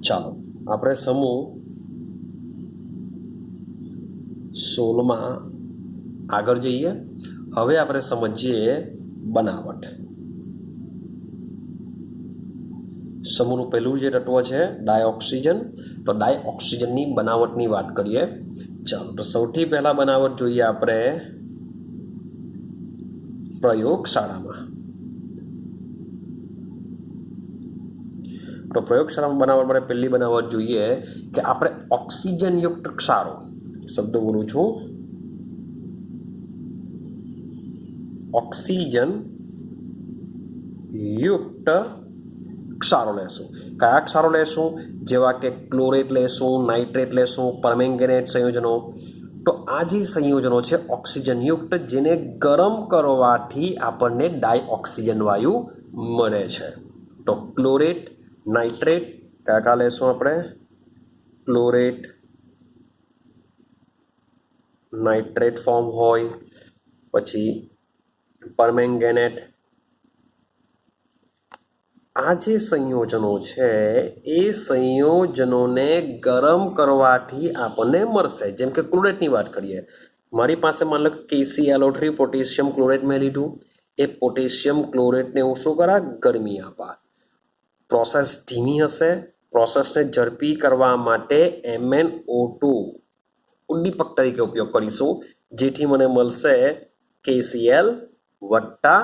ચાલો આપણે સમૂહ 16 આગળ જઈએ। હવે આપણે સમજીએ બનાવટ। સમૂહનું પહેલું જે તત્વ છે ડાયઓક્સિજન, તો ડાયઓક્સિજનની બનાવટની વાત કરીએ। ચાલો તો સૌથી પહેલા બનાવટ જોઈએ આપણે પ્રયોગશાળામાં। તો પ્રયોગશાળામાં બનાવટ માટે પહેલી બનાવટ જોઈએ કે આપણે ઓક્સિજનયુક્ત ક્ષારો, શબ્દ બોલું છું, ઓક્સિજન યુક્ત ક્ષારો લેશું। કયા ક્ષારો લેશું? જેવા કે ક્લોરેટ લેશું, નાઇટ્રેટ લેશું, પરમેંગેનેટ સંયોજનો। તો આ જે સંયોજનો છે ઓક્સિજનયુક્ત, જેને ગરમ કરવાથી આપણને ડાયઓક્સિજન વાયુ મળે છે। તો ક્લોરેટ, નાઇટ્રેટ કયા કયા લેશું આપણે? ક્લોરેટ, નાઇટ્રેટ ફોર્મ હોય, પછી પરમેંગેનેટ। આ જે સંયોજનો છે એ સંયોજનોને ગરમ કરવાથી આપણને મળશે। જેમ કે ક્લોરેટની વાત કરીએ, મારી પાસે માન લો KClO3 પોટેશિયમ ક્લોરેટ મેં લીધું। એ પોટેશિયમ ક્લોરેટને હું શું કરા? ગરમી આપા। પ્રોસેસ ધીમી હશે, પ્રોસેસને ઝડપી કરવા માટે MnO2 ઉદ્દીપક તરીકે ઉપયોગ કરીશું, જેથી મને મળશે KCl વત્તા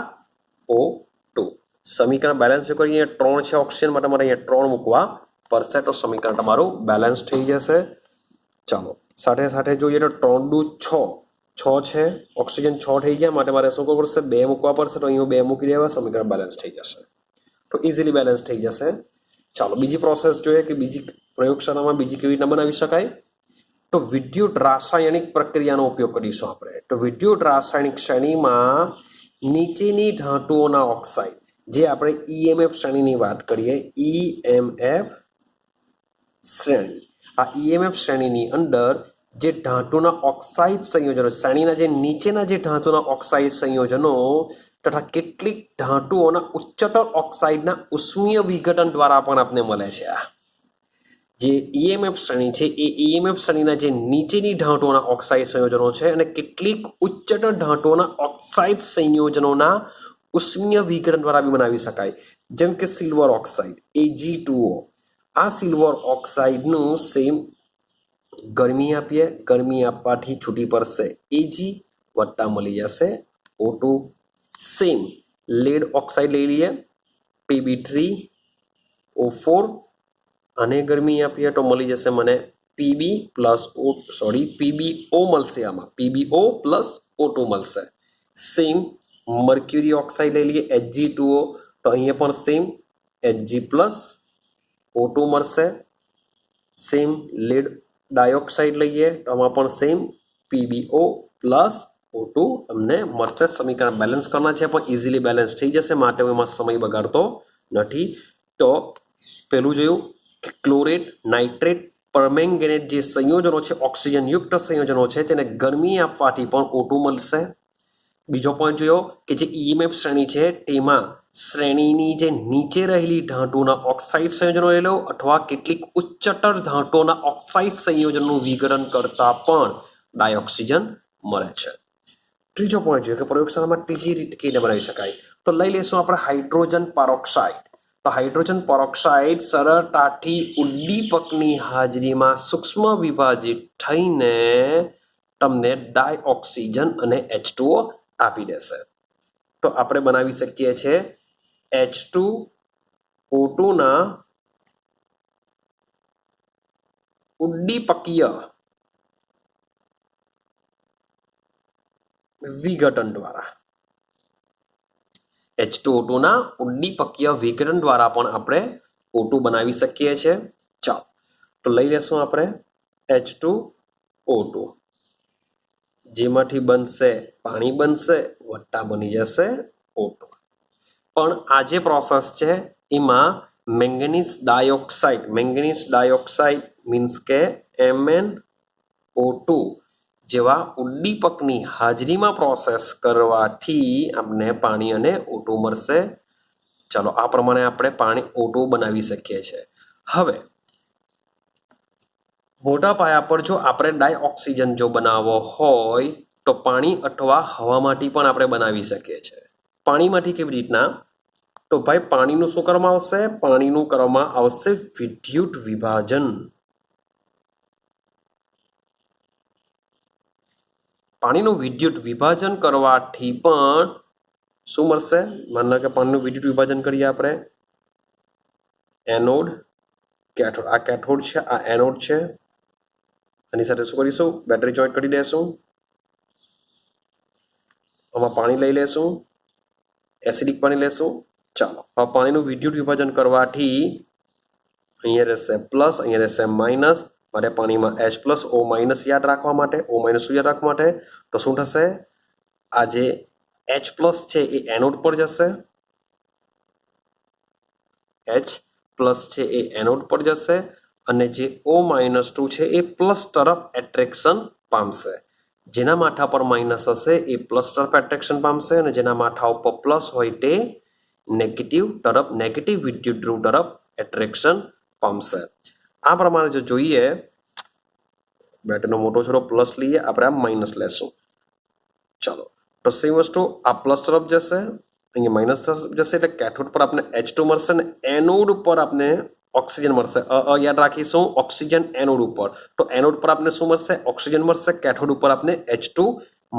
O2। સમીકરણ બેલેન્સ કરીએ, 3 છે ઓક્સિજન માટે મારે અહીંયા 3 મૂકવા પડશે, તો સમીકરણ તમારું બેલેન્સ થઈ જશે। ચાલો સાથે સાથે જોઈએ તો 3 દુ 6 છે, ઓક્સિજન 6 થઈ ગયા, માટે મારે શું કરવું પડશે? 2 મૂકવા પડશે, તો અહીંયા 2 મૂકી દેવા, સમીકરણ બેલેન્સ થઈ જશે। તો ઇઝીલી બેલેન્સ થઈ જશે। ચાલો બીજી પ્રોસેસ જોઈએ કે બીજી પ્રયોગશાળામાં બીજી કેવી રીતના બનાવી શકાય। તો વિદ્યુત રાસાયણિક પ્રક્રિયાનો ઉપયોગ કરીશું આપણે। તો વિદ્યુત રાસાયણિક શ્રેણીમાં નીચેની ધાતુઓના ઓક્સાઇડ, જે આપણે EMF શ્રેણીની વાત કરીએ, EMF શ્રેણી, આ EMF શ્રેણીની અંદર જે ધાતુના ઓક્સાઇડ સંયોજનો, શ્રેણીના જે નીચેના જે ધાતુના ઓક્સાઇડ સંયોજનો તથા કેટલીક ધાતુઓના ઉચ્ચતર ઓક્સાઇડના ઉષ્મીય વિઘટન દ્વારા પણ આપને મળે છે। આ જે EMF શ્રેણી છે એ EMF શ્રેણીના જે નીચેની ધાતુઓના ઓક્સાઇડ સંયોજનો છે અને કેટલીક ઉચ્ચતર ધાતુઓના ઓક્સાઇડ સંયોજનોના ઉષ્મીય વિઘટન દ્વારા બી બનાવી શકાય। જેમ કે સિલ્વર ઓક્સાઇડ Ag2O, આ સિલ્વર ઓક્સાઇડનું સેમ ગરમી આપીએ, ગરમી આપવાથી છૂટી પડશે Ag વત્તા મળી જશે O2। સેમ લેડ ઓક્સાઇડ લઈ લઈએ, Pb3O4, અને ગરમી આપીએ તો મળી જશે મને PbO મળશે, આમાં PbO પ્લસ O2 મળશે। સેમ મર્ક્યુરી ઓક્સાઇડ લઈ લઈએ Hg2O, તો અહીંયા પણ સેમ Hg પ્લસ O2 મળશે। સેમ લેડ ડાયોક્સાઇડ લઈએ તો આમાં પણ સેમ PbO પ્લસ O2 અમને મળશે। સમીકરણ બેલેન્સ કરવાના છે પણ ઇઝીલી બેલેન્સ થઈ જશે, માટે હું એમાં સમય બગાડતો નથી। તો પેલું જોયું કે ક્લોરેટ, નાઇટ્રેટ, પરમેંગેનેટ જે સંયોજનો છે ઓક્સિજનયુક્ત સંયોજનો છે, તેને ગરમી આપવાથી પણ O2 મળશે। બીજો પોઈન્ટ જોયો કે જે EMF શ્રેણી છે તેમાં શ્રેણીની જે નીચે રહેલી ધાતુના ઓક્સાઇડ સંયોજનો લઈ લો અથવા કેટલીક ઉચ્ચતર ધાતુઓના ઓક્સાઇડ સંયોજનનું વિઘટન કરતા પણ ડાયોક્સિજન મળે છે। ત્રીજો પોઈન્ટ જોયો કે પ્રયોગશાળામાં ત્રીજી રીત કેવી રીતે બનાવી શકાય। તો લઈ લેશું આપણે હાઇડ્રોજન પેરોક્સાઇડ। તો હાઇડ્રોજન પેરોક્સાઇડ સરળતાથી ઉદ્દીપકની હાજરીમાં સૂક્ષ્મ વિભાજિત થઈને તમને ડાયઓક્સિજન અને H2O આપી દેશે। તો આપણે બનાવી શકીએ છીએ H2O2 ના ઉદ્દીપકીય વિઘટન દ્વારા, H2O2 ના ઉદ્દીપકીય વિઘટન દ્વારા પણ આપણે O2 બનાવી શકીએ છીએ। ચાલો તો લઈ લેશું આપણે H2O2, જેમાંથી બનશે પાણી બનશે વત્તા બની જશે O2। પણ આ જે પ્રોસેસ છે એમાં મેંગેનીઝ ડાયોક્સાઇડ મીન્સ કે MnO2 જેવા ઉદ્દીપકની હાજરીમાં પ્રોસેસ કરવાથી આપણે પાણી અને O2 મળશે। ચાલો આ પ્રમાણે આપણે પાણી O2 બનાવી શકીએ છીએ। હવે મોટા પાયા પર જો આપણે ડાયઓક્સિજન જો બનાવવો હોય તો પાણી અથવા હવામાંથી પણ આપણે બનાવી શકીએ છીએ. પાણીમાંથી કેવી રીતના? તો ભાઈ પાણીનું શું કરવામાં આવશે? પાણીનું કરવામાં આવશે વિદ્યુત વિભાજન. પાણીનું વિદ્યુત વિભાજન કરવાથી પણ શું મળશે? માની લો કે પાણીનું વિદ્યુત વિભાજન કરીએ આપણે, એનોડ કેથોડ. આ કેથોડ છે, આ એનોડ છે. આની સાથે શું કરીશું? બેટરી જોઈન્ટ કરી દેશું. આમાં પાણી લઈ લેશું, એસિડિક પાણી લેશું. ચાલો, હવે પાણીનું વિદ્યુત વિભાજન કરવાથી અહીંયા રહેશે પ્લસ, અહીંયા રહેશે માઇનસ. મારે પાણીમાં H પ્લસ O માઇનસ યાદ રાખવા માટે, O માઇનસ યાદ રાખવા માટે તો શું થશે? આ જે H પ્લસ છે એ એનોડ પર જશે, H પ્લસ છે એ એનોડ પર જશે, અને જે O માઇનસ 2 છે એ પ્લસ તરફ એટ્રેક્શન પામશે. જેના માથા પર માઇનસ હશે એ પ્લસ તરફ એટ્રેક્શન પામશે, અને જેના માથા ઉપર પ્લસ હોય તે નેગેટિવ તરફ, નેગેટિવ વિદ્યુત ધ્રુવ તરફ એટ્રેક્શન પામશે. આ પ્રમાણે જો જોઈએ, બેટરીનો મોટો છોડો પ્લસ લઈએ, આપણે આ માઇનસ લેશું. ચાલો, તો સેમ વસ્તુ આ પ્લસ તરફ જશે, અહીંયા માઇનસ તરફ જશે, એટલે કેથોડ પર આપણે H2 મળશે ને એનોડ પર આપણે ઓક્સિજન મળશે. યાદ રાખીશું, ઓક્સિજન એનોડ ઉપર. તો એનોડ પર આપણે શું મળશે? ઓક્સિજન મળશે. કેથોડ ઉપર આપણે H2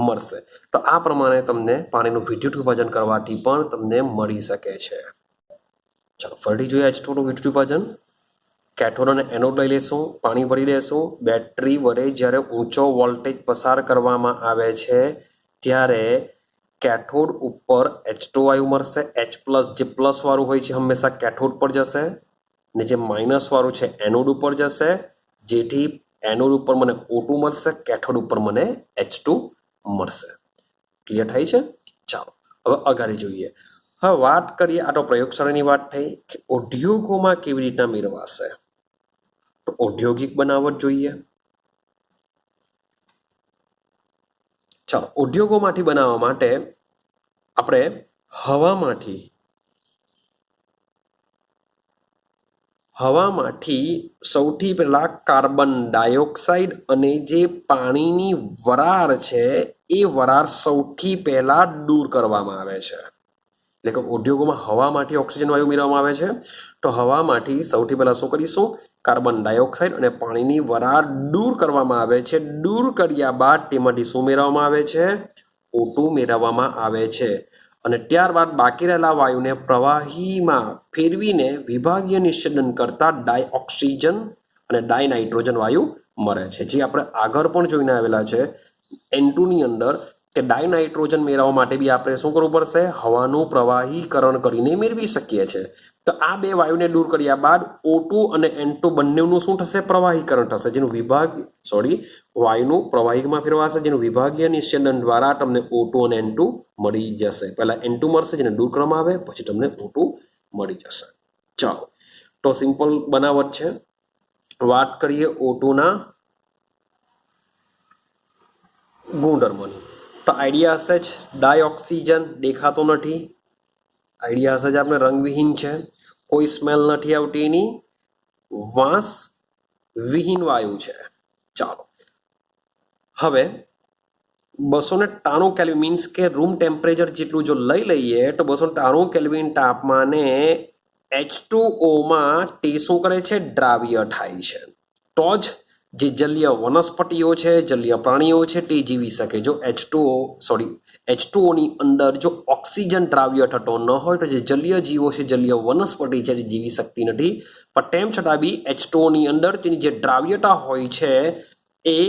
મળશે. તો આ પ્રમાણે તમને પાણીનું વિદ્યુત વિભાજન કરવાથી પણ તમને મળી શકે છે. ચાલો ફરીથી જોઈએ H2 નું વિદ્યુત વિભાજન. કેથોડ અને એનોડ લઈ લેશું, પાણી ભરી દેશું. બેટરી વડે જ્યારે ઊંચો વોલ્ટેજ પસાર કરવામાં આવે છે ત્યારે કેથોડ ઉપર H2 વાયુ મળશે. H પ્લસ જે પ્લસ વાળું હોય છે હંમેશા કેથોડ પર જશે, ને જે માઇનસ વાળું છે એનોડ ઉપર જશે, જેથી એનોડ ઉપર મને O2 મળશે, કેથોડ ઉપર મને H2 મળશે. ક્લિયર થાય છે? ચાલો હવે અગાડી જોઈએ. હવે વાત કરીએ, આ તો પ્રયોગશાળાની વાત થઈ કે ઉદ્યોગોમાં કેવી રીતના મેળવાશે. તો ઔદ્યોગિક બનાવટ જોઈએ. ચાલો, ઉદ્યોગોમાંથી બનાવવા માટે આપણે હવામાંથી સૌથી પહેલા કાર્બન ડાયોક્સાઇડ અને જે પાણીની વરાળ છે એ વરાળ સૌથી પહેલા દૂર કરવામાં આવે છે. એટલે કે ઉદ્યોગોમાં હવામાંથી ઓક્સિજન વાયુ મેળવવામાં આવે છે. તો હવામાંથી સૌથી પહેલા શું કરીશું? કાર્બન ડાયોક્સાઇડ અને પાણીની વરાળ દૂર કરવામાં આવે છે. દૂર કર્યા બાદ તેમાંથી શું મેળવવામાં આવે છે? O2 મેળવવામાં આવે છે. અને ત્યારબાદ બાકી રહેલા વાયુને પ્રવાહીમાં ફેરવીને વિભાગીય નિષેધન કરતા ડાયઓક્સિજન અને ડાયનાઇટ્રોજન વાયુ મળે છે. જે આપણે આગળ પણ જોઈને આવેલા છે N2 ની અંદર, કે ડાયનાઇટ્રોજન મેળવવા માટે બી આપણે શું કરવું પડશે? હવાનું પ્રવાહીકરણ કરીને મેળવી શકીએ છીએ. તો આ બે વાયુને દૂર કર્યા બાદ O2 અને N2 બંનેનું શું થશે? પ્રવાહીકરણ થશે, જેનું વાયુનું પ્રવાહીમાં ફેરવાશે, જેનું વિભાગીય નિષેધન દ્વારા તમને O2 અને N2 મળી જશે. પહેલા N2 મળશે, જેને દૂર કરવામાં આવે, પછી તમને O2 મળી જશે. ચાલો, તો સિમ્પલ બનાવટ છે. વાત કરીએ O2 ના ગુણધર્મોની. તો આઈડિયા હશે જ, ડાયઓક્સિજન દેખાતો નથી. આઈડિયા હશે જ આપણે, રંગવિહીન છે, કોઈ સ્મેલ નથી આવતી એની, વાંસ વિહીન વાયુ છે. ચાલો, હવે 293 કેલ્વિન મીન્સ કે રૂમ ટેમ્પરેચર જેટલું જો લઈ લઈએ તો 293 કેલ્વિન તાપમાને H2O માં તે શું કરે છે? દ્રાવ્ય થાય છે. તો જ જે જલીય વનસ્પતિઓ છે, જલીય પ્રાણીઓ છે તે જીવી શકે. જો H2O ની અંદર જો ઓક્સિજન દ્રાવ્ય થતો ન હોય તો જે જલીય જીવો છે, જલીય વનસ્પતિ છે તે જીવી શકતી નથી. પણ તેમ છતાં બી H2O ની અંદર તેની જે દ્રાવ્યતા હોય છે એ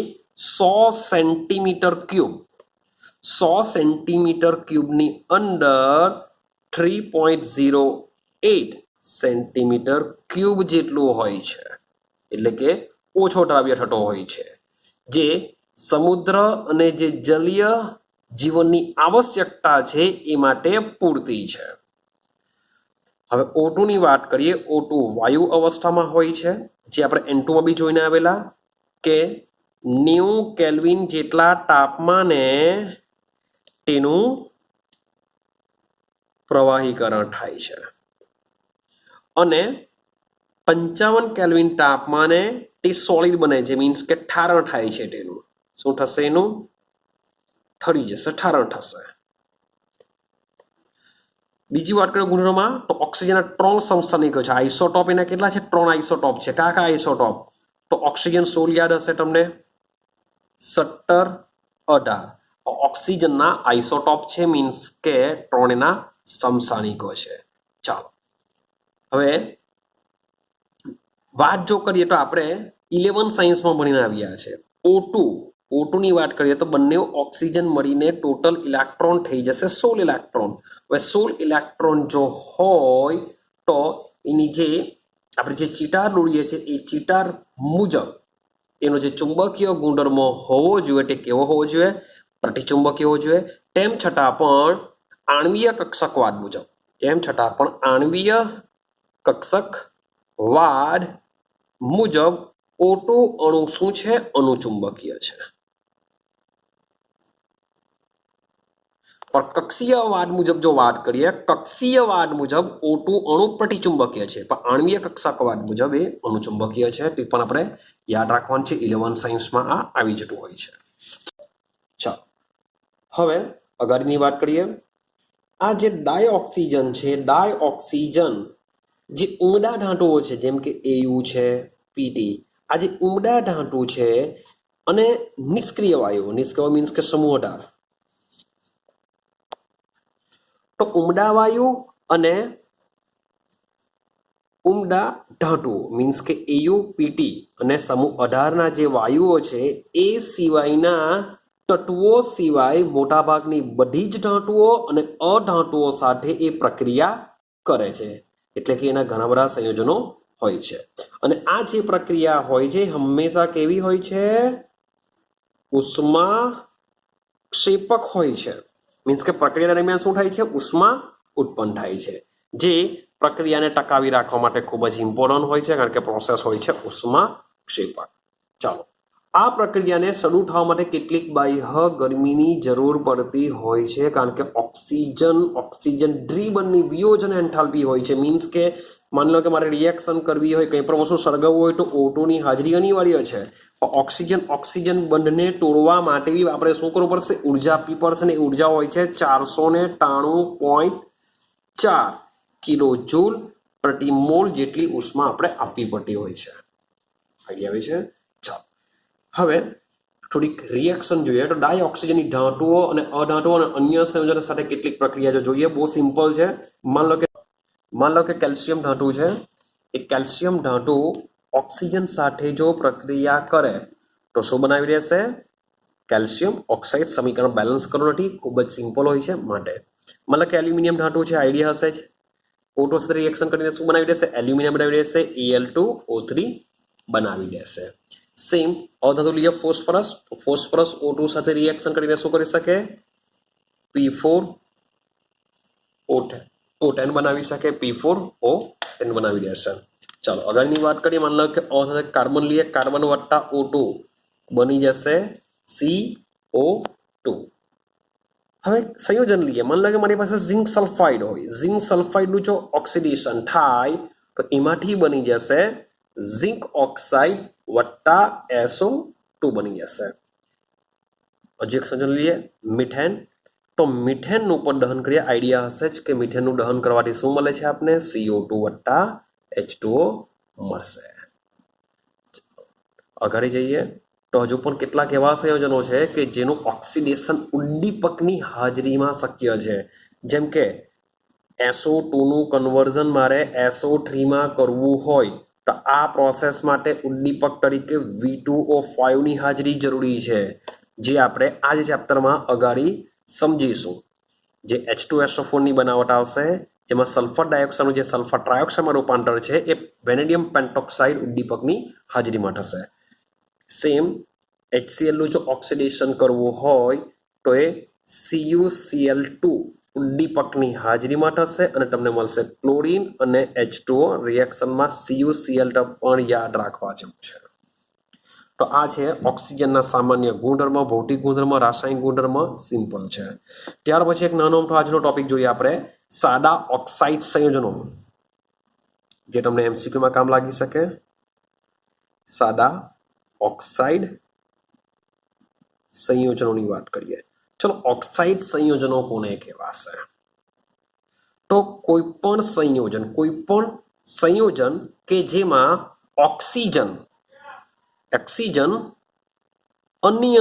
100 સેન્ટીમીટર ક્યુબની અંદર 3.08 સેન્ટીમીટર ક્યુબ જેટલું હોય છે. એટલે કે ઓછો દ્રાવ્ય થતો હોય છે, જે સમુદ્ર અને જે જલીય જીવનની આવશ્યકતા છે એ માટે પૂરતી છે. હવે O2 ની વાત કરીએ. O2 વાયુ અવસ્થામાં હોય છે, જે આપણે N2 માં બી જોઈને આવેલા કે 90 કેલ્વિન જેટલા તાપમાને તેનું પ્રવાહીકરણ થાય છે, અને 55 કેલ્વિન તાપમાને તે સોલિડ બને છે, મીન્સ કે ઠારણ થાય છે તેનું. શું થશે? એનું ઠરી જશે, ઠારણ થશે. બીજી વાત કરીએ ગુણધર્મમાં, તો ઓક્સિજનના 3 સમસ્થાનિકો છે. આઇસોટોપ એના કેટલા છે? 3 આઇસોટોપ છે. કયા કયા આઇસોટોપ? તો ઓક્સિજન 16 યાદ હશે તમને, 17, 18. ઓક્સિજનના આઇસોટોપ છે, મીન્સ કે 3 એના સમસ્થાનિકો છે. ચાલો હવે વાત જો કરીએ તો આપણે 11 સાયન્સમાં ભણીને આવ્યા છે. O2 ની વાત કરીએ તો બંને ઓક્સિજન મળીને ટોટલ ઇલેક્ટ્રોન થઈ જશે 16 ઇલેક્ટ્રોન. હવે 16 ઇલેક્ટ્રોન જો હોય તો એની જે આપણે જે ચિટાર દોરીએ છીએ એ ચિટાર મુજબ એનો જે ચુંબકીય ગુણધર્મ હોવો જોઈએ તે કેવો હોવો જોઈએ? પ્રતિચુંબકીય હોવો જોઈએ. તેમ છતાં પણ આણ્વીય કક્ષકવાદ મુજબ O2 અણુ શું છે? અનુચુંબકીય છે. પણ કક્ષીયવાદ મુજબ જો વાત કરીએ, કક્ષીયવાદ મુજબ O2 અણુ પ્રતિચુંબકીય છે, પણ આણ્વીય કક્ષકવાદ મુજબ એ અનુચુંબકીય છે. તે પણ આપણે યાદ રાખવાનું છે. 11 સાયન્સમાં આ આવી જતું હોય છે. ચાલો હવે આગળની વાત કરીએ. આ જે ડાયઓક્સિજન છે, ડાયઓક્સિજન જે ઉમદા ધાતુઓ છે, જેમ કે AU છે, PT, આ જે ઉમદા ધાતુ છે અને નિષ્ક્રિય વાયુ, નિષ્ક્રિય મીન્સ કે સમૂહ આધાર, તો ઉમદા વાયુ અને ઉમદા ધાતુઓ મીન્સ કે AU, PT અને સમૂહ 18ના જે વાયુઓ છે એ સિવાયના તત્વો સિવાય મોટાભાગની બધી જ ધાતુઓ અને અધાતુઓ સાથે એ પ્રક્રિયા કરે છે. એટલે કે એના ઘણા બધા સંયોજનો હોય છે. અને આ જે પ્રક્રિયા હોય છે હંમેશા કેવી હોય છે? ઉષ્મા ક્ષેપક હોય છે. મીન્સ કે પ્રક્રિયા દરમિયાન શું થાય છે? ઉષ્મા ઉત્પન્ન થાય છે, જે પ્રક્રિયાને ટકાવી રાખવા માટે ખૂબ જ ઇમ્પોર્ટન્ટ હોય છે, કારણ કે પ્રોસેસ હોય છે ઉષ્મા ક્ષેપક. ચાલો આ પ્રક્રિયાને શરૂ થવા માટે કેટલીક બાહ્ય ગરમીની જરૂર પડતી હોય છે, કારણ કે ઓક્સિજન દ્વિબંધની વિયોજન એન્થાલ્પી હોય છે. મીન્સ કે માની લો કે મારે રિએક્શન કરવી હોય, કંઈ પણ વસ્તુ સળગાવવું હોય તો O2 ની હાજરી અનિવાર્ય છે. ઓક્સિજન બંધને તોડવા માટે બી આપણે શું કરવું પડશે? ઉર્જા આપવી પડશે. ને ઉર્જા હોય છે 493.4 કિલો જૂલ પ્રતિ મોલ જેટલી ઉષ્મા આપણે આપવી પડતી હોય છે. આઈડિયા આવે છે? ચાલો હવે થોડીક રિએક્શન જોઈએ તો ડાયઓક્સિજનની ધાતુઓ અને અધાતુઓ અને અન્ય સંયોજનો સાથે કેટલીક પ્રક્રિયા જો જોઈએ, બહુ સિમ્પલ છે. માન લો કે કેલ્શિયમ ધાતુ છે. એ કેલ્શિયમ ધાતુ ઓક્સિજન સાથે જો પ્રક્રિયા કરે તો શું બનાવી દેશે? Calcium oxide. સમીકરણ બેલેન્સ કરવું નથી, ખૂબ જ સિમ્પલ હોય છે માટે. મતલબ કે એલ્યુમિનિયમ ધાતુ છે, આઈડિયા હશે જ. O2 સાથે રિએક્શન કરીને શું બનાવી દેશે? એલ્યુમિનિયમ બનાવી દેશે, Al2O3 બનાવી દેશે. સેમ અધાતુ લઈએ ફોસ્ફરસ. તો ફોસ્ફરસ O2 સાથે રિએક્શન કરીને શું કરી શકે? P4O10 બનાવી શકે, P4O10 બનાવી દેશે. ચાલો આગળની વાત કરીએ. માની લો કે O સાથે કાર્બન લઈએ, કાર્બન વત્તા O2 બની જશે CO2. હવે સંયોજન લઈએ. માની લો કે મારી પાસે ઝિંક સલ્ફાઇડ હોય, ઝિંક સલ્ફાઇડનું જો ઓક્સિડેશન થાય તો એમાંથી બની જશે ઝિંક ઓક્સાઇડ વત્તા SO2 બની જશે. હજી એક સંયોજન લઈએ, મિથેન. તો મિથેનનું પણ દહન કરીએ. આઈડિયા હશે જ કે મિથેનનું દહન કરવાથી શું મળે છે આપને? CO2 વત્તા H2O મળશે. આગળ જઈએ તો હજુ પણ કેટલાક એવા સંયોજનો છે કે જેનું ઓક્સિડેશન ઉદ્દીપકની હાજરીમાં શક્ય છે. જેમ કે SO2 નું કન્વર્ઝન મારે SO3 કરવું હોય તો આ પ્રોસેસ માટે ઉદ્દીપક તરીકે V2O5 ની હાજરી જરૂરી છે, જે આપણે આ જ ચેપ્ટરમાં અગાડી સમજીશું. જે H2SO4 ની બનાવટ આવશે, જેમાં સલ્ફર ડાયોક્સાઇડનું જે સલ્ફર ટ્રાયોક્સાઇડમાં રૂપાંતર છે એ વેનેડિયમ પેન્ટોક્સાઇડ ઉદ્દીપકની હાજરીમાં થશે. સેમ HCl નું જો ઓક્સિડેશન કરવું હોય તો એ CuCl2 ઉદ્દીપકની હાજરીમાં થશે અને તમને મળશે ક્લોરીન અને H2O. રિએક્શનમાં CuCl પણ યાદ રાખવા જેવું છે. તો આ છે ઓક્સિજનના સામાન્ય ગુણધર્મ, ભૌતિક ગુણધર્મ, રાસાયણિક ગુણધર્મ. સિમ્પલ છે. ત્યાર પછી એક નાનો આજનો ટોપિક જોઈએ આપણે, સાદા ઓક્સાઇડ સંયોજનો, જે તમને MCQ માં કામ લાગી શકે. सादा ऑक्साइड संयोजनों बात करिए। चलो ऑक्साइड संयोजनों कोने कहेवाशे? तो कोईपण संयोजन के जेमां ऑक्सीजन अन्य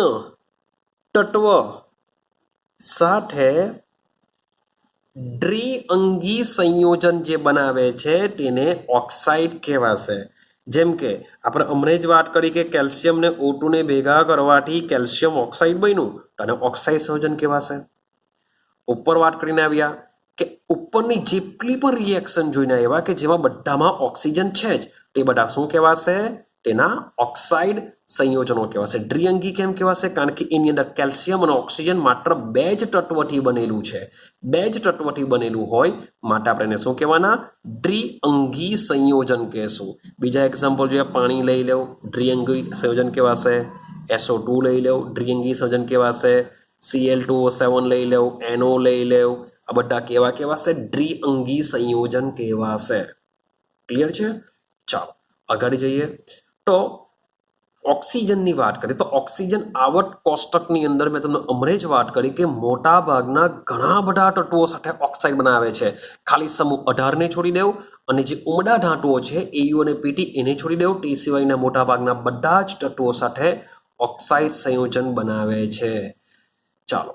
तत्व साथे द्विअंगी संयोजन जे बनावे छे तेने ऑक्साइड कहेवाशे। जेम के આપણે હમણે જ વાત કરી કે કેલ્શિયમ ને O2 ને ભેગા કરવાથી કેલ્શિયમ ઓક્સાઇડ બન્યું તો આને ઓક્સાઇડ સંયોજન કહેવાશે। ઉપર વાત કરીને આવ્યા કે ઉપરની જેટલી પણ રિએક્શન જોઈને આવ્યા કે જેમાં બધામાં ઓક્સિજન છે જ તે બધા શું કહેવાશે? તેના ઓક્સાઇડ સંયોજનો કહેવાશે। દ્વિઅંગી કેમ કહેવાશે? કારણ કે એની અંદર કેલ્શિયમ અને ઓક્સિજન માત્ર બે જ તત્વથી બનેલું છે। બે જ તત્વથી બનેલું હોય માટે આપણે એને શું કહેવાના? દ્વિઅંગી સંયોજન કહેશું। બીજા એક્ઝામ્પલ જોઈએ, પાણી લઈ લો, દ્વિઅંગી સંયોજન કહેવાશે। SO2 લઈ લો, દ્વિઅંગી સંયોજન કહેવાશે। Cl2O7 લઈ લો, NO લઈ લો, આ બધા કેવા કહેવાશે? દ્વિઅંગી સંયોજન કહેવાશે। ક્લિયર છે? ચાલો આગળ જઈએ। તો ઓક્સિજનની વાત કરીએ તો ઓક્સિજન આવર્ત કોષ્ટકની અંદર મેં તમને હમણાં જ વાત કરી કે મોટા ભાગના ઘણા બધા તત્વો સાથે ઓક્સાઇડ બનાવે છે। ખાલી સમૂહ 18 ને છોડી દેવું અને જે ઉમદા ધાતુઓ છે AU અને PT એને છોડી દેવું, તે સિવાયના મોટા ભાગના બધા જ તત્વો સાથે ઓક્સાઇડ સંયોજન બનાવે છે। ચાલો,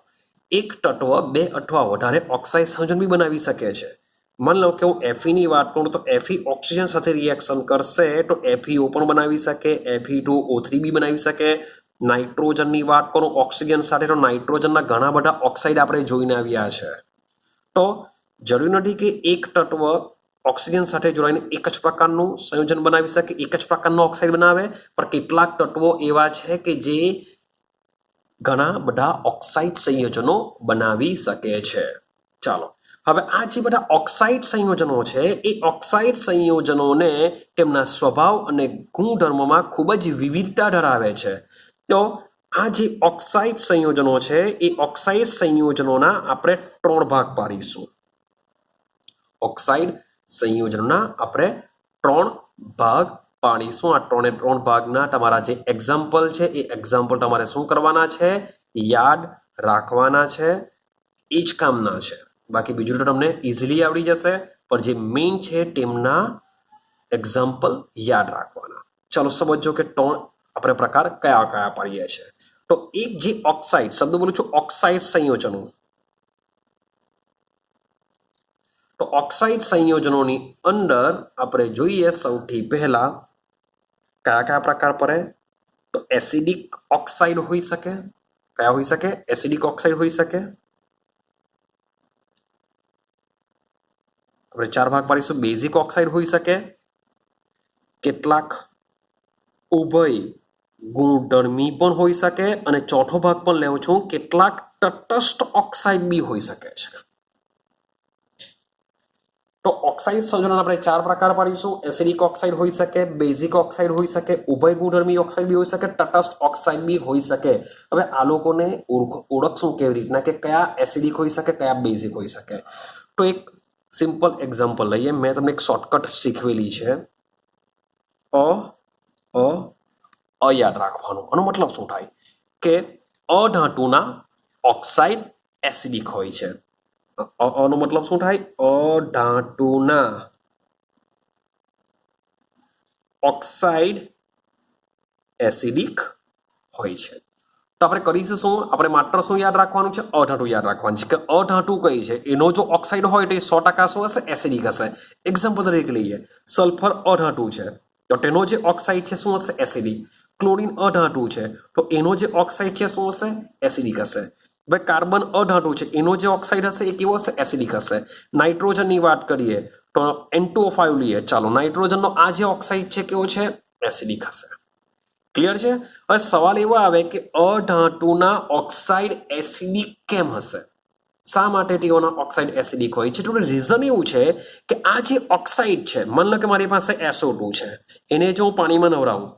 એક તત્વ બે અથવા વધારે ઓક્સાઇડ સંયોજન બી બનાવી શકે છે। मान लो कि હું Fe ની વાત કરું તો Fe ઓક્સિજન સાથે રિએક્શન કરશે તો FeO પણ બનાવી શકે, Fe2O3 બી બનાવી શકે। નાઇટ્રોજનની વાત કરું ઓક્સિજન સાથે તો નાઇટ્રોજનના ઘણા બધા ઓક્સાઇડ આપણે જોઈને આવ્યા છે। તો જરૂરી નથી કે એક તત્વ ઓક્સિજન સાથે જોડાઈને એક જ પ્રકારનું સંયોજન બનાવી શકે, એક જ પ્રકારનો ઓક્સાઇડ બનાવે, પણ કેટલાક તત્વો એવા છે કે જે ઘણા બધા ઓક્સાઇડ સંયોજનો બનાવી શકે છે। ચાલો હવે આ જે બધા ઓક્સાઇડ સંયોજનો છે એ ઓક્સાઇડ સંયોજનોને તેમના સ્વભાવ અને ગુણધર્મમાં ખૂબ જ વિવિધતા ધરાવે છે। તો આ જે ઓક્સાઇડ સંયોજનો છે એ ઓક્સાઇડ સંયોજનોના આપણે ત્રણ ભાગ પાડીશું। ઓક્સાઇડ સંયોજનોના આપણે ત્રણ ભાગ પાડીશું। આ ત્રણ ભાગના તમારા જે એક્ઝામ્પલ છે એ એક્ઝામ્પલ તમારે શું કરવાના છે? યાદ રાખવાના છે। એ જ કામના છે, બાકી બીજું તો તમને ઇઝીલી આવડી જશે, પણ જે મેઇન છે તેમના એક્ઝામ્પલ યાદ રાખવાના। ચાલો સમજો કે ત્રણ આપણે પ્રકાર કયા કયા પાડીએ છીએ। તો એક જે ઓક્સાઇડ શબ્દ બોલું છું ઓક્સાઇડ સંયોજનો, તો ઓક્સાઇડ સંયોજનોની અંદર આપણે જોઈએ સૌથી પહેલા કયા કયા પ્રકાર પડે? તો એસિડિક ઓક્સાઇડ હોઈ શકે। કયા હોઈ શકે? એસિડિક ઓક્સાઇડ હોઈ શકે। આપણે ચાર ભાગ પાડીશું। બેઝિક ઓક્સાઇડ હોઈ શકે, કેટલાક ઉભય ગુણધર્મી પણ હોઈ શકે, અને ચોથો ભાગ પણ લેવું છું કેટલાક તટસ્થ ઓક્સાઇડ બી હોઈ શકે છે। તો ઓક્સાઇડ સંયોજનોના આપણે ચાર પ્રકાર પાડીશું। એસિડિક ઓક્સાઇડ હોઈ શકે, બેઝિક ઓક્સાઇડ હોઈ શકે, ઉભય ગુણધર્મી ઓક્સાઇડ બી હોઈ શકે, તટસ્થ ઓક્સાઇડ બી હોઈ શકે। હવે આ લોકોને ઓળખશું કેવી રીતના કે કયા એસિડિક હોઈ શકે, કયા બેઝિક હોઈ શકે? તો એક સિમ્પલ એક્ઝામ્પલ લઈએ। મેં તમને એક શોર્ટકટ શીખવેલી છે। યાદ રાખવાનું। આનો મતલબ શું થાય કે અધાતુના ઓક્સાઇડ એસિડિક હોય છે। નો મતલબ શું થાય? અધાતુના ઓક્સાઇડ એસિડિક હોય છે। તો આપણે કરીશું શું? આપણે માત્ર શું યાદ રાખવાનું છે? અધાતુ યાદ રાખવાનું છે કે અધાતુ કઈ છે એનો જો ઓક્સાઇડ હોય તો એ 100% શું હશે? એસિડિક હશે। એક્ઝામ્પલ તરીકે લઈએ, સલ્ફર અધાતુ છે તો તેનો જે ઓક્સાઇડ છે શું હશે? એસિડિક। ક્લોરીન અધાતુ છે તો એનો જે ઓક્સાઇડ છે શું હશે? એસિડિક હશે। ભાઈ કાર્બન અધાતુ છે એનો જે ઓક્સાઇડ હશે એ કેવો હશે? એસિડિક હશે। નાઇટ્રોજનની વાત કરીએ તો N2O5 લઈએ, ચાલો નાઇટ્રોજનનો આ જે ઓક્સાઇડ છે કેવો છે? એસિડિક હશે। ક્લિયર છે? હવે સવાલ એવો આવે કે અધાતુના ઓક્સાઇડ એસિડિક કેમ હશે? શા માટે તેઓના ઓક્સાઇડ એસિડિક હોય છે? થોડું રીઝન એવું છે કે આ જે ઓક્સાઇડ છે, માની લો કે મારી પાસે SO2 છે, એને જો હું પાણીમાં નવરાવું,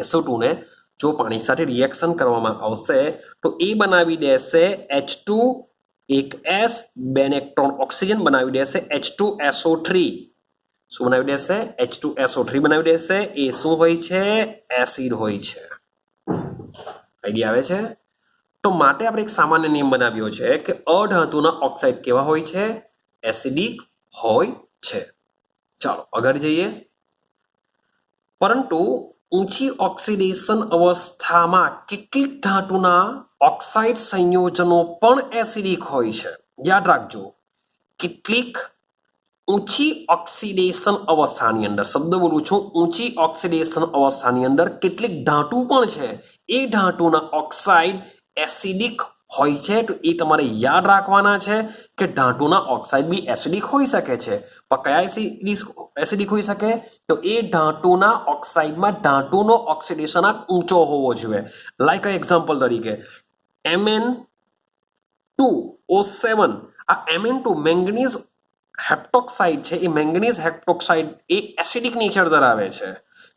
SO2 ને જો પાણી સાથે રિએક્શન કરવામાં આવશે તો એ બનાવી દેશે H2, એક S, બે ઇલેક્ટ્રોન ઓક્સિજન બનાવી દેશે H2SO3। શું બનાવી દેશે? H2SO3 બનાવી દેશે. એ શું હોય છે? એસિડ હોય છે. આઈડિયા આવે છે? તો માટે આપણે એક સામાન્ય નિયમ બનાવ્યો છે કે અધાતુના ઓક્સાઇડ કેવા હોય છે? એસિડિક હોય છે. ચાલો આગળ જઈએ. પરંતુ ઊંચી ઓક્સિડેશન અવસ્થામાં કેટલીક ધાતુના ઓક્સાઇડ સંયોજનો પણ એસિડિક હોય છે. યાદ રાખજો, કેટલીક ઊંચી ઓક્સિડેશન અવસ્થાની અંદર, શબ્દ બોલું છું, ઊંચી ઓક્સિડેશન અવસ્થાની અંદર કેટલીક ધાતુ પણ છે, એ ધાતુના ઓક્સાઇડ એસિડિક હોય છે. તો એ તમારે યાદ રાખવાના છે કે ધાતુના ઓક્સાઇડ બી એસિડિક હોઈ શકે છે. પણ કયા એસિડિક હોઈ શકે? તો એ ધાતુના ઓક્સાઇડમાં ધાતુનો ઓક્સિડેશનાંક ઊંચો હોવો જોઈએ. લાઈક એક્ઝામ્પલ તરીકે Mn2O7, આ Mn2 મેંગનીઝ હેપ્ટોક્સાઇડ છે. એ મેંગનીઝ હેપ્ટોક્સાઇડ એ એસિડિક નેચર ધરાવે છે,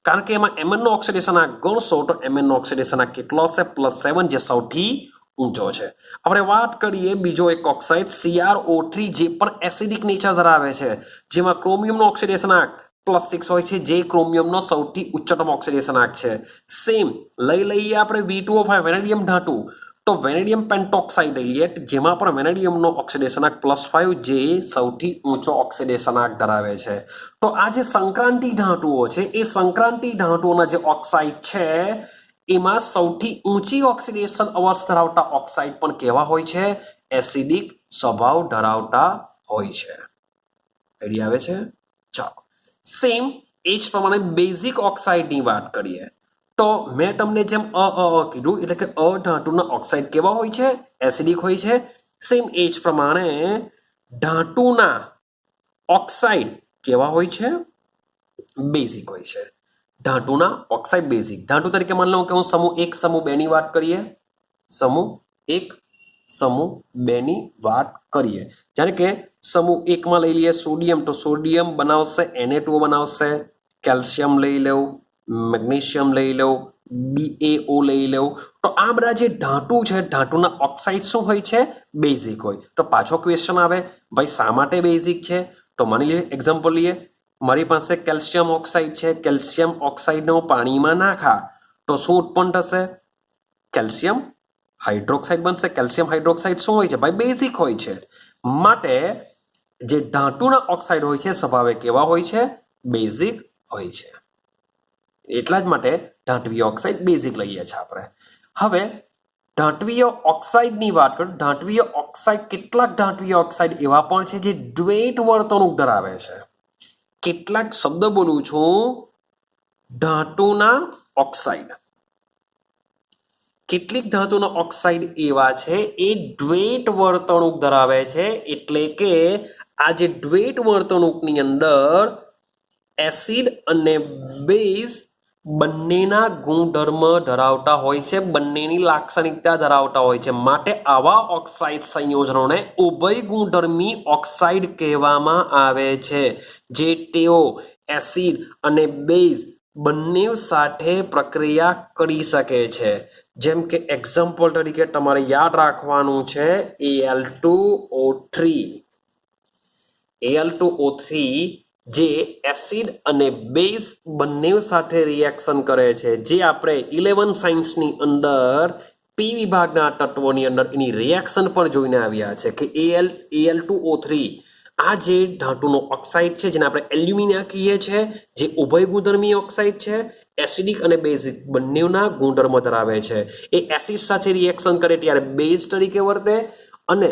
કારણ કે એમાં Mn નો ઓક્સિડેશનાંક ગણશો તો Mn નો ઓક્સિડેશનાંક કેટલો હશે? +7, જે સૌથી ઊંચો છે. આપણે વાત કરીએ બીજો એક ઓક્સાઇડ CrO3, જે પણ એસિડિક નેચર ધરાવે છે, જેમાં ક્રોમિયમનો ઓક્સિડેશનાંક +6 હોય છે, જે ક્રોમિયમનો સૌથી ઉચ્ચતમ ઓક્સિડેશનાંક છે. સેમ લઈ લઈએ આપણે V2O5 વેનેડિયમ ધાતુ, તો વેનેડિયમ પેન્ટોક્સાઇડ લઈએ, જેમાં પણ વેનેડિયમનો ઓક્સિડેશનાંક +5, જે સૌથી ઊંચો ઓક્સિડેશનાંક ધરાવે છે. તો આ જે સંક્રાંતિ ધાતુઓ છે, એ સંક્રાંતિ ધાતુઓના જે ઓક્સાઇડ છે, એમાં સૌથી ઊંચી ઓક્સિડેશન અવસ્થા ધરાવતા ઓક્સાઇડ પણ કેવા હોય છે? એસિડિક સ્વભાવ ધરાવતા હોય છે. આઈડિયા આવે છે? ચાલો સેમ એ જ પ્રમાણે બેઝિક ઓક્સાઇડની વાત કરીએ. તો મેં તમને જેમ કીધું, એટલે કે અધાતુના ઓક્સાઇડ કેવા હોય છે? એસિડિક હોય છે. સેમ એ જ પ્રમાણે ધાતુના ઓક્સાઇડ કેવા હોય છે? બેઝિક હોય છે. ધાતુના ઓક્સાઇડ બેઝિક. ધાતુ તરીકે માની લો કે હું સમૂહ 1 સમૂહ 2 ની વાત કરીએ. સમૂહ 1 સમૂહ 2 ની વાત કરીએ. જ્યારે કે સમૂહ 1 માં લઈ લઈએ સોડિયમ, તો સોડિયમ બનાવશે Na2O બનાવશે. કેલ્શિયમ લઈ લેવું, મેગ્નેશિયમ લઈ લેવું, BaO લઈ લેવું. તો આ બધા જે ધાતુ છે, ધાતુના ઓક્સાઇડ શું હોય છે? બેઝિક હોય. તો પાછો ક્વેશ્ચન આવે, ભાઈ શા માટે બેઝિક છે? તો માની લઈએ, એક્ઝામ્પલ લઈએ, મારી પાસે કેલ્શિયમ ઓક્સાઇડ છે. કેલ્શિયમ ઓક્સાઇડને હું પાણીમાં નાખા તો શું ઉત્પન્ન થશે? કેલ્શિયમ હાઇડ્રોક્સાઇડ બનશે. કેલ્શિયમ હાઇડ્રોક્સાઇડ શું હોય છે? ભાઈ બેઝિક હોય છે. માટે જે ધાતુના ઓક્સાઇડ હોય છે, સ્વભાવે કેવા હોય છે? બેઝિક હોય છે. એટલા જ માટે ધાત્વિય ઓક્સાઇડ બેઝિક લઈએ છીએ આપણે. હવે ધાત્વિય ઓક્સાઇડની વાત કરું. ધાત્વિય ઓક્સાઇડ, કેટલાક ધાત્વિય ઓક્સાઇડ એવા પણ છે જે દ્વૈત વર્તણૂક ધરાવે છે. કેટલાક શબ્દ બોલું છું, ધાતુના ઓક્સાઇડ, કેટલીક ધાતુના ઓક્સાઇડ એવા છે એ દ્વૈત વર્તણૂક ધરાવે છે. એટલે કે આ જે દ્વૈત વર્તણૂકની અંદર એસિડ અને બેઝ બંનેના ગુણધર્મ ધરાવતા હોય છે, બંનેની લાક્ષણિકતા ધરાવતા હોય છે. માટે આવા ઓક્સાઇડ સંયોજનોને ઉભય ગુણધર્મી ઓક્સાઇડ કહેવામાં આવે છે, જે તેઓ એસિડ અને બેઝ બંને સાથે પ્રક્રિયા કરી શકે છે. જેમ કે એક્ઝામ્પલ તરીકે તમારે યાદ રાખવાનું છે Al2O3. Al2O3 જે એસિડ અને બેઝ બંને સાથે રિએક્શન કરે છે, જે આપણે 11 સાયન્સની અંદર પી વિભાગના તત્વોની અંદર એની રિએક્શન પણ જોઈને આવ્યા છે કે Al2O3 આ જે ધાતુનો ઓક્સાઇડ છે, જેને આપણે એલ્યુમિનિયા કહીએ છીએ, જે ઉભય ગુણધર્મી ઓક્સાઇડ છે, એસિડિક અને બેઝિક બંનેના ગુણધર્મ ધરાવે છે. એ એસિડ સાથે રિએક્શન કરે ત્યારે બેઝ તરીકે વર્તે, અને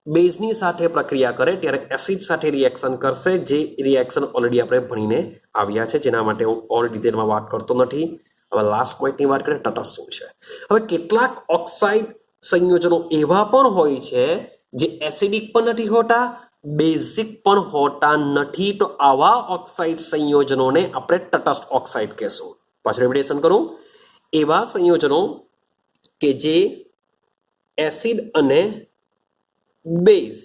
બેઝની સાથે પ્રક્રિયા કરે ત્યારે એસિડ સાથે રિએક્શન કરશે, જે રિએક્શન ઓલરેડી આપણે ભણીને આવ્યા છે, જેના માટે હું ઓલ ડિટેલમાં વાત કરતો નથી. હવે લાસ્ટ પોઈન્ટની વાત કરીએ, તટસ્થ શું છે. હવે કેટલાક ઓક્સાઇડ સંયોજનો એવા પણ હોય છે જે એસિડિક પણ નથી હોતા, બેઝિક પણ હોતા નથી. તો આવા ઓક્સાઇડ સંયોજનોને આપણે તટસ્થ ઓક્સાઇડ કહેશું. પાછળ રિપીટેશન કરું, એવા સંયોજનો કે જે એસિડ અને બેઝ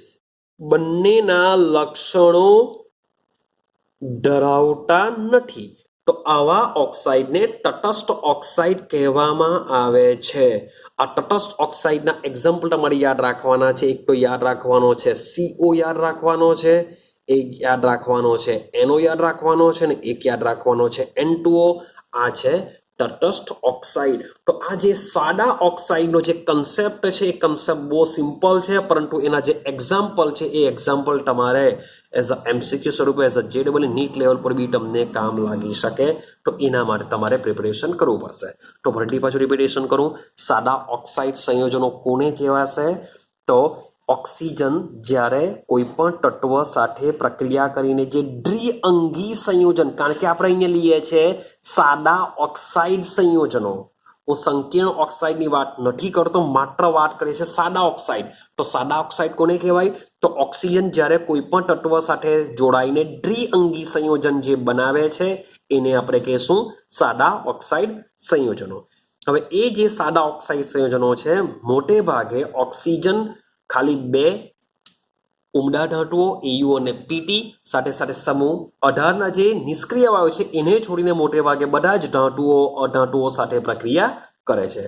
બંનેના લક્ષણો ધરાવતા નથી, તો આવા ઓક્સાઇડને તટસ્થ ઓક્સાઇડ કહેવામાં આવે છે. આ તટસ્થ ઓક્સાઇડના એક્ઝામ્પલ તમારે યાદ રાખવાના છે. એક તો યાદ રાખવાનો છે CO યાદ રાખવાનો છે, એક યાદ રાખવાનો છે, એનો યાદ રાખવાનો છે ને એક યાદ રાખવાનો છે N2O. આ છે તટસ્થ ઓક્સાઇડ. તો આ જે સાદા ઓક્સાઇડનો જે કન્સેપ્ટ છે એ કન્સેપ્ટ બહુ સિમ્પલ છે, પરંતુ એના જે એક્ઝામ્પલ છે એ એક્ઝામ્પલ તમારે એઝ અ MCQ સ્વરૂપે as a JEE NEET level પર બી તમને કામ લાગી શકે. તો એના માટે તમારે પ્રિપેરેશન કરવું પડશે. તો ફરી પાછું રિપીટેશન કરું. સાદા ઓક્સાઇડ સંયોજનો કોને કહેવાશે? તો ઓક્સિજન જ્યારે કોઈ પણ તત્વ સાથે પ્રક્રિયા કરીને જે દ્વિઅંગી સંયોજન, કારણ કે આપણે અહીંયા લઈએ છીએ સાદા ઓક્સાઇડ સંયોજનો. હું સંકીર્ણ ઓક્સાઇડની વાત નથી કરતો, માત્ર વાત કરીએ છીએ સાદા ઓક્સાઇડ. તો સાદા ઓક્સાઇડ કોને કહેવાય? તો ઓક્સિજન જ્યારે કોઈ પણ તત્વ સાથે જોડાઈને દ્વિઅંગી સંયોજન જે બનાવે છે એને આપણે કહીશું સાદા ઓક્સાઇડ સંયોજનો. હવે એ જે સાદા ઓક્સાઇડ સંયોજનો છે, મોટે ભાગે ઓક્સિજન ખાલી બે ઉમદા ધાતુઓ AU અને PT સાથે સાથે સમૂહ 18ના જે નિષ્ક્રિય વાયુ છે એને છોડીને મોટે ભાગે બધા જ ધાતુઓ અધાતુઓ સાથે પ્રક્રિયા કરે છે.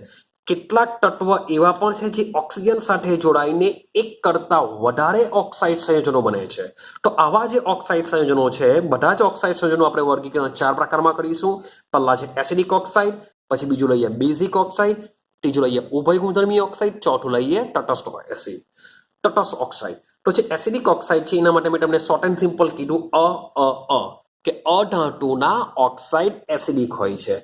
કેટલાક તત્વ એવા પણ છે જે ઓક્સિજન સાથે જોડાઈને એક કરતા વધારે ઓક્સાઇડ સંયોજનો બને છે. તો આવા જે ઓક્સાઇડ સંયોજનો છે, બધા જ ઓક્સાઇડ સંયોજનો આપણે વર્ગીકરણ 4 પ્રકારમાં કરીશું. પહેલા છે એસિડિક ઓક્સાઇડ, પછી બીજું લઈએ બેઝિક ઓક્સાઇડ, ત્રીજું લઈએ ઉભય ગુણધર્મી ઓક્સાઇડ, ચોથું લઈએ તટસ્થ ઓક્સાઇડ. તો જે એસિડિક ઓક્સાઇડ છે એના માટે મેં તમને શોર્ટ એન્ડ સિમ્પલ કીધું કે અધાતુના ઓક્સાઇડ એસિડિક હોય છે.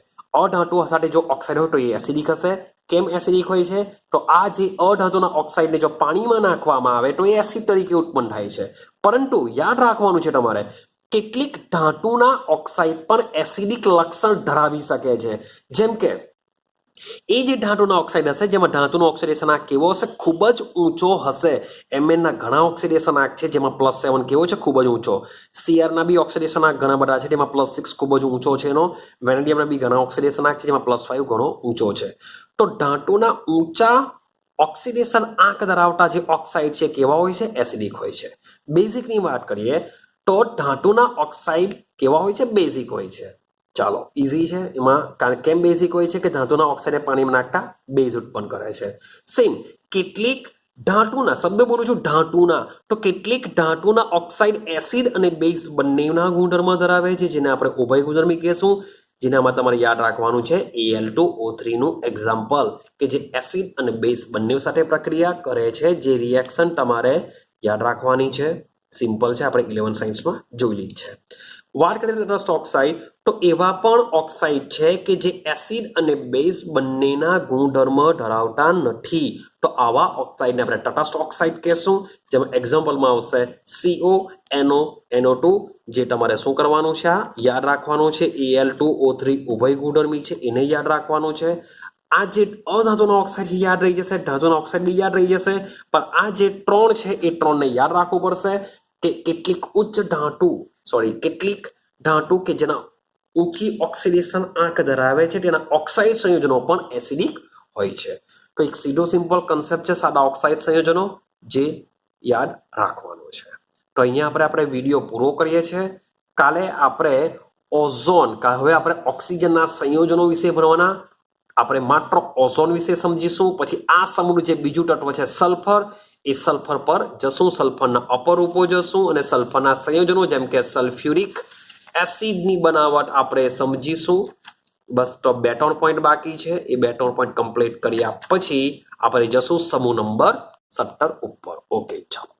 અધાતુ સાથે જો ઓક્સાઇડ હોય તો એ એસિડિક હશે. કેમ એસિડિક હોય છે? તો આ જે અધાતુના ઓક્સાઇડને જો પાણીમાં નાખવામાં આવે તો એ એસિડ તરીકે ઉત્પન્ન થાય છે. પરંતુ યાદ રાખવાનું છે તમારે, કેટલીક ધાતુના ઓક્સાઇડ પણ એસિડિક લક્ષણ ધરાવી શકે છે. જેમ કે એ જે ધાતુના ઓક્સાઇડ હશે જેમાં ધાતુનો ઓક્સિડેશન આંક કેવો હશે? ખૂબ જ ઊંચો હશે. Mnના ઘણા ઓક્સિડેશન આંક છે જેમાં +7 કેવો છે? ખૂબ જ ઊંચો. Crના બી ઓક્સિડેશન આંક ઘણા બધા છે જેમાં +6 ખૂબ જ ઊંચો છે એનો. વેનેડિયમના બી ઘણા ઓક્સિડેશન આંક છે જેમાં +5 ઘણો ઊંચો છે. તો ધાતુના ઊંચા ઓક્સિડેશન આંક ધરાવતા જે ઓક્સાઇડ છે કેવા હોય છે? એસિડિક હોય છે. બેઝિકની વાત કરીએ તો ધાતુના ઓક્સાઇડ કેવા હોય છે? બેઝિક હોય છે. ચાલો, ઇઝી છે એમાં. કારણ કેમ બેઝિક હોય છે? કે ધાતુના ઓક્સાઇડને પાણીમાં નાખતા બેઝ ઉત્પન્ન કરે છે. સેમ કેટલીક ધાતુના, શબ્દ બોલું છું ધાતુના, તો કેટલીક ધાતુના ઓક્સાઇડ એસિડ અને બેઝ બંનેના ગુણધર્મ ધરાવે છે, જેને આપણે ઉભય ગુણધર્મી કહેશું. જેનામાં તમારે યાદ રાખવાનું છે Al2O3 નું એક્ઝામ્પલ, કે જે એસિડ અને બેઝ બંને સાથે પ્રક્રિયા કરે છે. જે રિએક્શન તમારે યાદ રાખવાની છે. સિમ્પલ છે, આપણે 11 સાયન્સમાં જોઈ લીધી છે. વાત કરીએ તટસ્થ ઓક્સાઇડ, તો એવા પણ ઓક્સાઇડ છે કે જે એસિડ અને બેઝ બંનેના ગુણધર્મ ધરાવતા નથી. તો આવા ઓક્સાઇડને આપણે તટસ્થ ઓક્સાઇડ કહેશું. જેમાં એક્ઝામ્પલમાં આવશે CO, NO, NO2. જે તમારે શું કરવાનું છે? આ યાદ રાખવાનું છે. Al2O3 ઉભય ગુણધર્મી છે, એને યાદ રાખવાનું છે. આ જે અધાતુના ઓક્સાઇડ યાદ રહી જશે, ધાતુના ઓક્સાઇડ બી યાદ રહી જશે, પણ આ જે ત્રણ છે એ ત્રણને યાદ રાખવું પડશે. કે કેટલીક કેટલીક ધાતુ કે જેના ઊંચી ઓક્સિડેશન આંક ધરાવે છે તેના ઓક્સાઇડ સંયોજનો પણ એસિડિક હોય છે. તો એક સીધો સિમ્પલ કન્સેપ્ટ છે સાદા ઓક્સાઇડ સંયોજનો, જે યાદ રાખવાનો છે. તો અહીંયા આપણે વિડીયો પૂરો કરીએ છીએ. કાલે આપણે હવે આપણે ઓક્સિજનના સંયોજનો વિશે ભણવાના. આપણે માત્ર ઓઝોન વિશે સમજીશું. પછી આ સમૂહનું જે બીજું તત્વ છે સલ્ફર, એ સલ્ફર પર જશું, સલ્ફરના અપરૂપો જશું અને સલ્ફરના સંયોજનો જેમ કે સલ્ફ્યુરિક એસિડની બનાવટ આપણે સમજીશું. બસ, તો 2-3 પોઈન્ટ બાકી છે. એ 2-3 પોઈન્ટ કમ્પ્લીટ કર્યા પછી આપણે જશું સમૂહ નંબર 17 ઉપર. ઓકે, ચાલો.